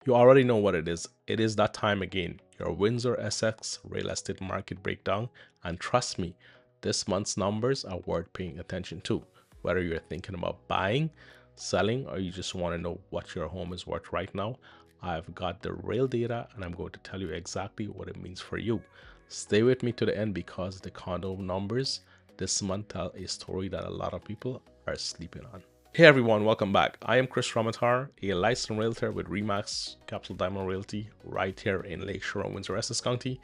You already know what it is. It is that time again, your Windsor Essex real estate market breakdown. And trust me, this month's numbers are worth paying attention to. Whether you're thinking about buying, selling, or you just want to know what your home is worth right now, I've got the real data and I'm going to tell you exactly what it means for you. Stay with me to the end because the condo numbers this month tell a story that a lot of people are sleeping on. Hey everyone, welcome back. I am Kris Ramotar, a licensed realtor with Remax Capital Diamond Realty right here in Lakeshore and Windsor Essex County.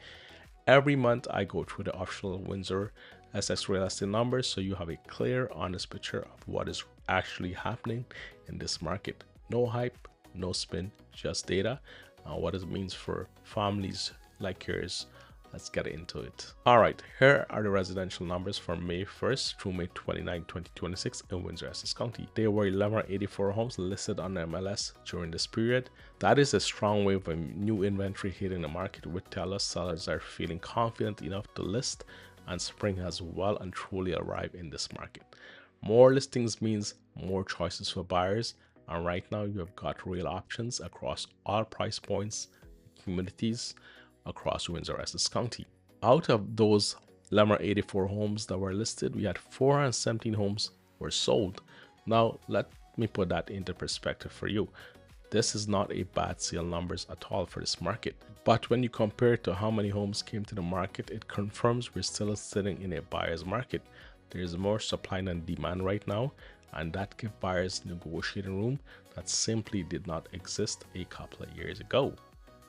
Every month I go through the official Windsor Essex real estate numbers so you have a clear, honest picture of what is actually happening in this market. No hype, no spin, just data and what it means for families like yours. Let's get into it. All right, here are the residential numbers from May 1st through May 29, 2026 in Windsor Essex County. There were 1184 homes listed on the MLS during this period. That is a strong wave of new inventory hitting the market, which tell us sellers are feeling confident enough to list, and spring has well and truly arrived in this market. More listings means more choices for buyers, and right now you have got real options across all price points, communities, across Windsor Essex County. Out of those 1184 homes that were listed, we had 417 homes were sold. Now let me put that into perspective for you. This is not a bad sale numbers at all for this market, but when you compare it to how many homes came to the market, it confirms we're still sitting in a buyer's market. There's more supply than demand right now, and that gives buyers negotiating room that simply did not exist a couple of years ago.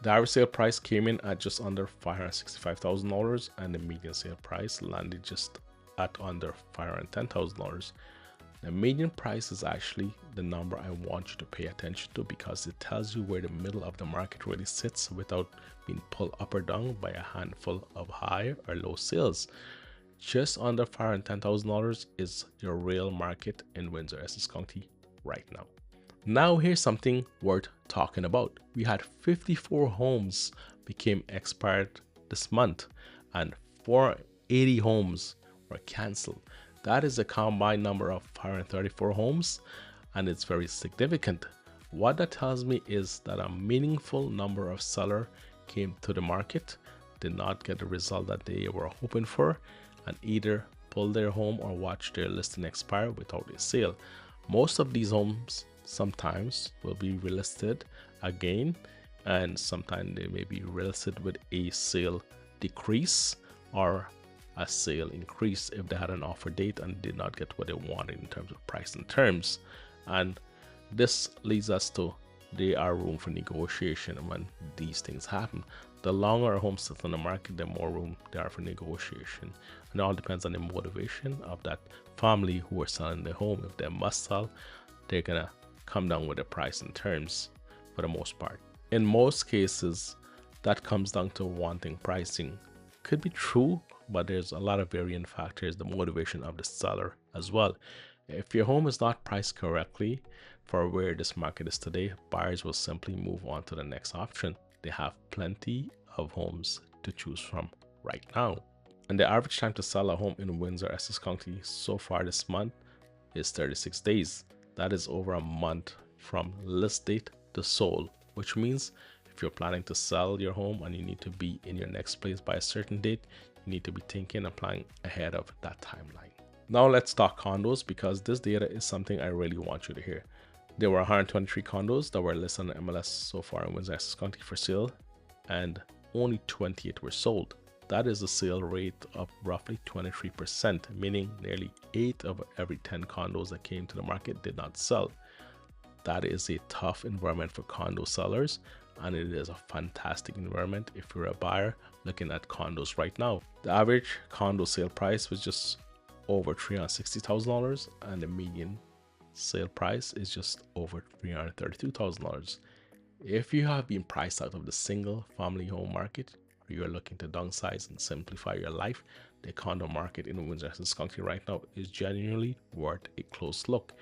The average sale price came in at just under $565,000 and the median sale price landed just at under $510,000. The median price is actually the number I want you to pay attention to because it tells you where the middle of the market really sits without being pulled up or down by a handful of high or low sales. Just under $510,000 is your real market in Windsor Essex County right now. Now here's something worth talking about. We had 54 homes became expired this month and 480 homes were canceled. That is a combined number of 534 homes and it's very significant. What that tells me is that a meaningful number of sellers came to the market, did not get the result that they were hoping for, and either pulled their home or watched their listing expire without a sale. Most of these homes sometimes will be relisted again, and sometimes they may be relisted with a sale decrease or a sale increase if they had an offer date and did not get what they wanted in terms of price and terms. And this leads us to there are room for negotiation when these things happen. The longer a home sits on the market, the more room there are for negotiation. And it all depends on the motivation of that family who are selling the home. If they must sell, they're gonna come down with the price and terms for the most part. In most cases, that comes down to wanting pricing. Could be true, but there's a lot of varying factors, the motivation of the seller as well. If your home is not priced correctly for where this market is today, buyers will simply move on to the next option. They have plenty of homes to choose from right now. And the average time to sell a home in Windsor Essex County so far this month is 36 days. That is over a month from list date to sold, which means if you're planning to sell your home and you need to be in your next place by a certain date, you need to be thinking and planning ahead of that timeline. Now let's talk condos because this data is something I really want you to hear. There were 123 condos that were listed on the MLS so far in Windsor Essex County for sale, and only 28 were sold. That is a sale rate of roughly 23%, meaning nearly 8 of every 10 condos that came to the market did not sell. That is a tough environment for condo sellers, and it is a fantastic environment if you're a buyer looking at condos right now. The average condo sale price was just over $360,000, and the median sale price is just over $332,000. If you have been priced out of the single family home market, or you're looking to downsize and simplify your life, the condo market in Windsor Essex County right now is genuinely worth a close look.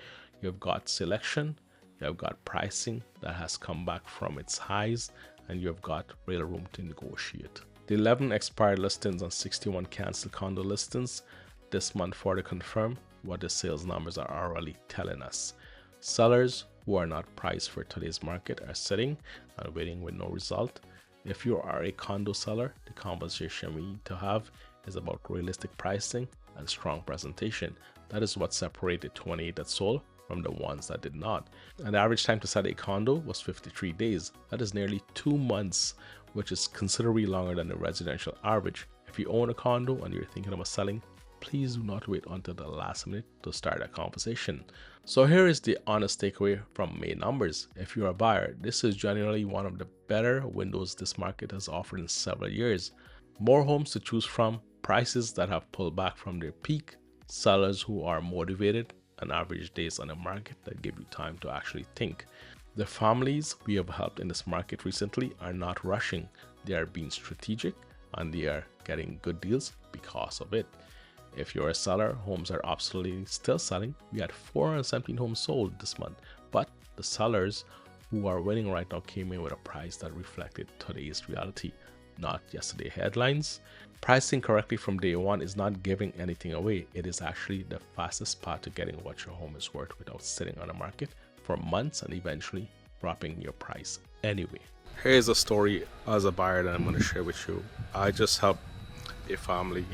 You've got selection, you've got pricing that has come back from its highs, and you've got real room to negotiate. The 11 expired listings and 61 canceled condo listings this month further confirm what the sales numbers are already telling us. Sellers who are not priced for today's market are sitting and waiting with no result. If you are a condo seller, the conversation we need to have is about realistic pricing and strong presentation. That is what separated 28 that sold from the ones that did not. And the average time to sell a condo was 53 days. That is nearly 2 months, which is considerably longer than the residential average. If you own a condo and you're thinking about selling, please do not wait until the last minute to start a conversation. So here is the honest takeaway from May numbers. If you're a buyer, this is generally one of the better windows this market has offered in several years. More homes to choose from, prices that have pulled back from their peak, sellers who are motivated, and average days on the market that give you time to actually think. The families we have helped in this market recently are not rushing. They are being strategic and they are getting good deals because of it. If you're a seller, homes are absolutely still selling. We had 417 homes sold this month, but the sellers who are winning right now came in with a price that reflected today's reality, not yesterday's headlines. Pricing correctly from day one is not giving anything away. It is actually the fastest path to getting what your home is worth without sitting on the market for months and eventually dropping your price anyway. Here's a story as a buyer that I'm going to share with you. I just helped a family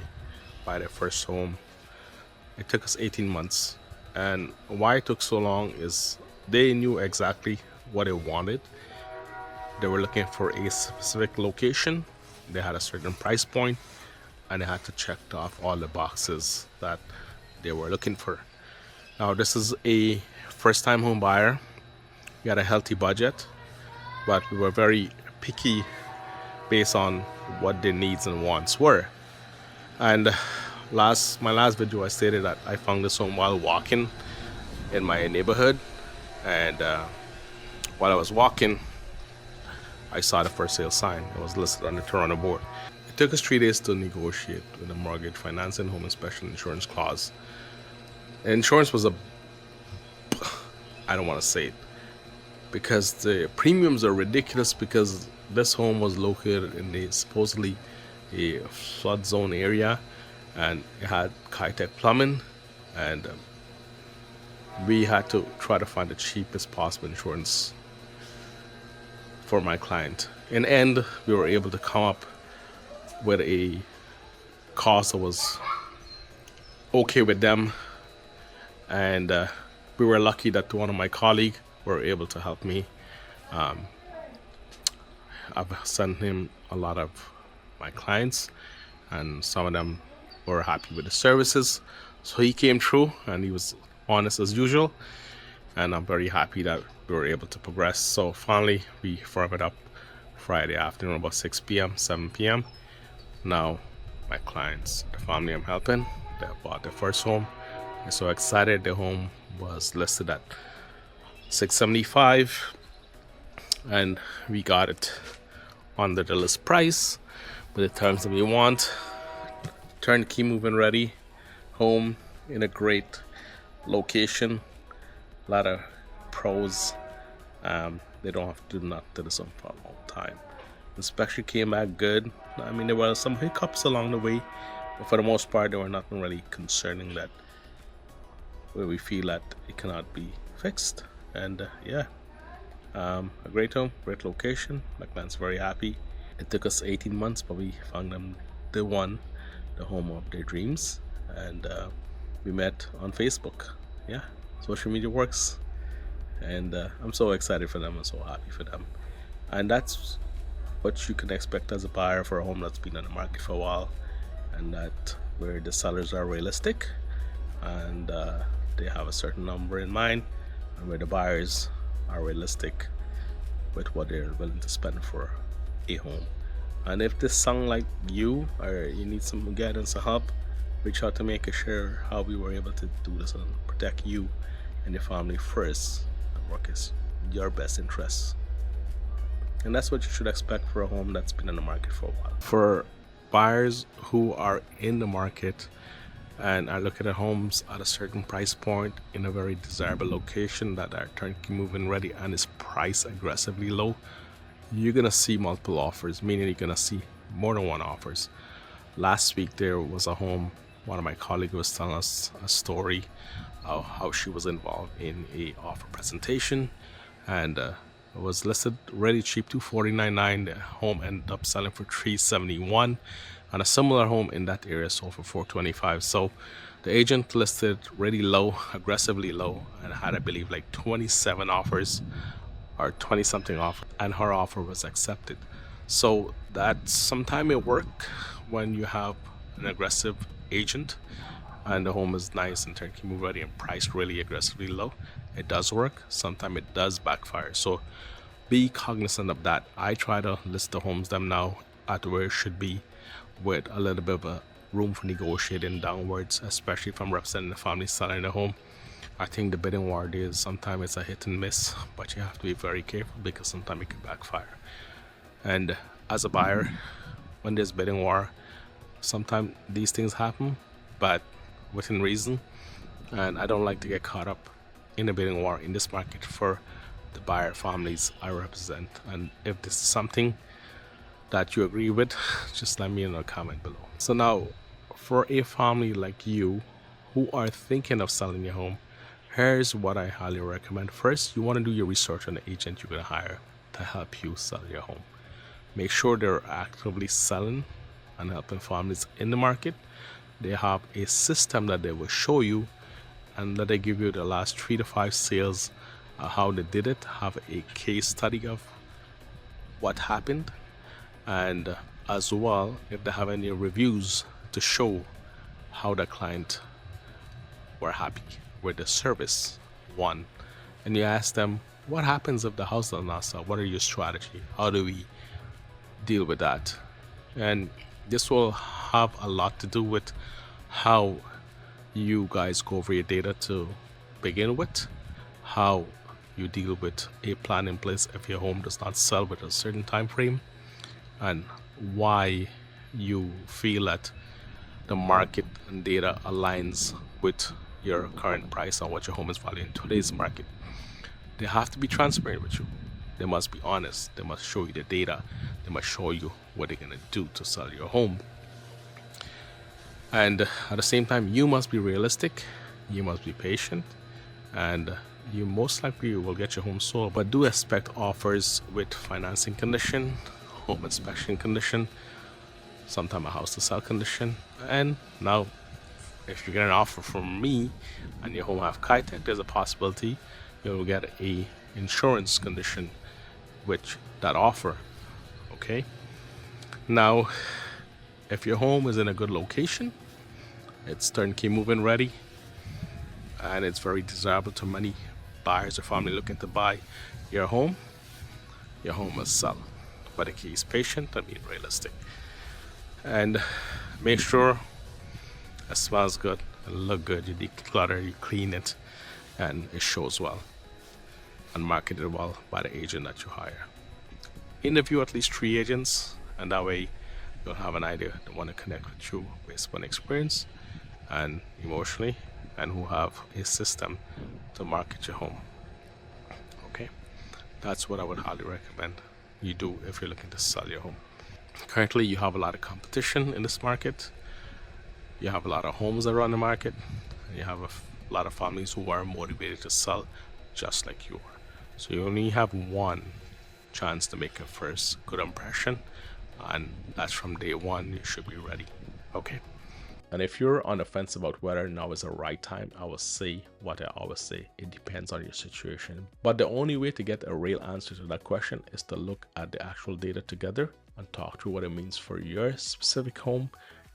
buy their first home. It took us 18 months, and why it took so long is they knew exactly what they wanted. They were looking for a specific location, they had a certain price point, and they had to check off all the boxes that they were looking for. Now this is a first-time home buyer. We had a healthy budget, but we were very picky based on what their needs and wants were. And my last video, I stated that I found this home while walking in my neighborhood, and while I was walking, I saw the for sale sign. It was listed on the Toronto board. It took us 3 days to negotiate with the mortgage financing, home inspection, insurance clause. The insurance was I don't want to say it, because the premiums are ridiculous, because this home was located in supposedly a flood zone area, and it had Kitec plumbing, and we had to try to find the cheapest possible insurance for my client. In the end, we were able to come up with a cost that was okay with them, and we were lucky that one of my colleagues were able to help me. I've sent him a lot of my clients, and some of them were happy with the services, so he came through and he was honest as usual, and I'm very happy that we were able to progress. So finally we firmed it up Friday afternoon about 6 p.m. 7 p.m. Now my clients, the family I'm helping, they bought their first home. I'm so excited. The home was listed at $675, and we got it under the list price with the terms that we want. Turnkey move-in ready home in a great location. A lot of pros. They don't have to do not do this for a long time. Inspection came back good. I mean, there were some hiccups along the way, but for the most part there were nothing really concerning that where we feel that it cannot be fixed. And a great home, great location. My client's very happy. It took us 18 months, but we found them the home of their dreams, and we met on Facebook. Yeah, social media works, and I'm so excited for them and so happy for them. And that's what you can expect as a buyer for a home that's been on the market for a while, and that where the sellers are realistic and they have a certain number in mind, and where the buyers are realistic with what they're willing to spend for a home. And if this sounds like you, or you need some guidance or help, reach out to me. I can share how we were able to do this and protect you and your family first, and work is your best interests. And that's what you should expect for a home that's been in the market for a while. For buyers who are in the market and are looking at homes at a certain price point in a very desirable location that are turnkey move-in ready and is priced aggressively low, you're gonna see multiple offers, meaning you're gonna see more than one offers. Last week there was a home one of my colleagues was telling us a story of how she was involved in a offer presentation, and it was listed really cheap, $249,900. The home ended up selling for $371,000, and a similar home in that area sold for $425,000. So the agent listed really low, aggressively low, and had, I believe, like 27 offers or 20 something off, and her offer was accepted. So that sometime it work when you have an aggressive agent and the home is nice and turnkey move ready and priced really aggressively low. It does work. Sometimes it does backfire. So be cognizant of that. I try to list the homes them now at where it should be, with a little bit of a room for negotiating downwards, especially if I'm representing the family selling the home. I think the bidding war is sometimes it's a hit and miss, but you have to be very careful because sometimes it can backfire. And as a buyer, when there's bidding war, sometimes these things happen, but within reason. And I don't like to get caught up in a bidding war in this market for the buyer families I represent. And if this is something that you agree with, just let me know in a comment below. So now, for a family like you who are thinking of selling your home, here's what I highly recommend. First, you want to do your research on the agent you're going to hire to help you sell your home. Make sure they're actively selling and helping families in the market. They have a system that they will show you, and that they give you the last 3 to 5 sales, how they did it, have a case study of what happened, and as well, if they have any reviews to show how the client were happy with the service. One, and you ask them, what happens if the house does not sell? What are your strategy? How do we deal with that? And this will have a lot to do with how you guys go over your data to begin with, how you deal with a plan in place if your home does not sell with a certain time frame, and why you feel that the market and data aligns with your current price and what your home is valued in today's market. They have to be transparent with you. They must be honest. They must show you the data. They must show you what they're going to do to sell your home. And at the same time, you must be realistic. You must be patient. And you most likely will get your home sold. But do expect offers with financing condition, home inspection condition, sometime a house to sell condition. And now, if you get an offer from me and your home have Kitec, there's a possibility you'll get a insurance condition with that offer. Okay, now if your home is in a good location, it's turnkey move-in ready, and it's very desirable to many buyers or family looking to buy your home will sell. But the key is patient and be realistic, and make sure it smells good and look good. You declutter, you clean it, and it shows well and marketed well by the agent that you hire. Interview at least 3 agents, and that way you'll have an idea they want to connect with you based on experience and emotionally, and who have a system to market your home. Okay, that's what I would highly recommend you do if you're looking to sell your home. Currently, you have a lot of competition in this market. You have a lot of homes that are on the market, and you have a lot of families who are motivated to sell just like you are. So you only have one chance to make a first good impression, and that's from day one. You should be ready. Okay. And if you're on the fence about whether now is the right time, I will say what I always say. It depends on your situation. But the only way to get a real answer to that question is to look at the actual data together and talk through what it means for your specific home,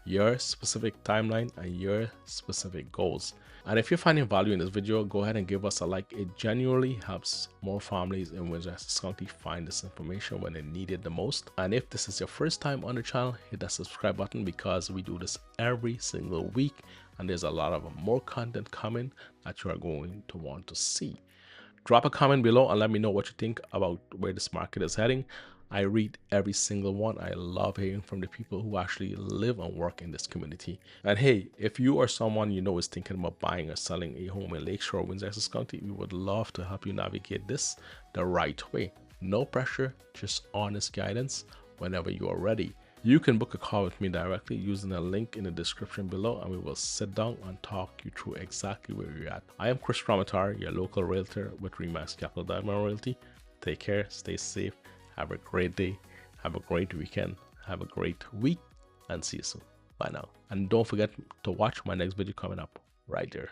your specific timeline, and your specific goals. And if you're finding value in this video, go ahead and give us a like. It genuinely helps more families in Windsor Essex County find this information when they need it the most. And if this is your first time on the channel, hit that subscribe button, because we do this every single week, and there's a lot of more content coming that you are going to want to see. Drop a comment below and let me know what you think about where this market is heading. I read every single one. I love hearing from the people who actually live and work in this community. And hey, if you or someone you know is thinking about buying or selling a home in Lakeshore or Windsor Essex County, we would love to help you navigate this the right way. No pressure, just honest guidance whenever you are ready. You can book a call with me directly using a link in the description below, and we will sit down and talk you through exactly where you're at. I am Kris Ramotar, your local realtor with Remax Capital Diamond Realty. Take care, stay safe, have a great day, have a great weekend, have a great week, and see you soon. Bye now. And don't forget to watch my next video coming up right there.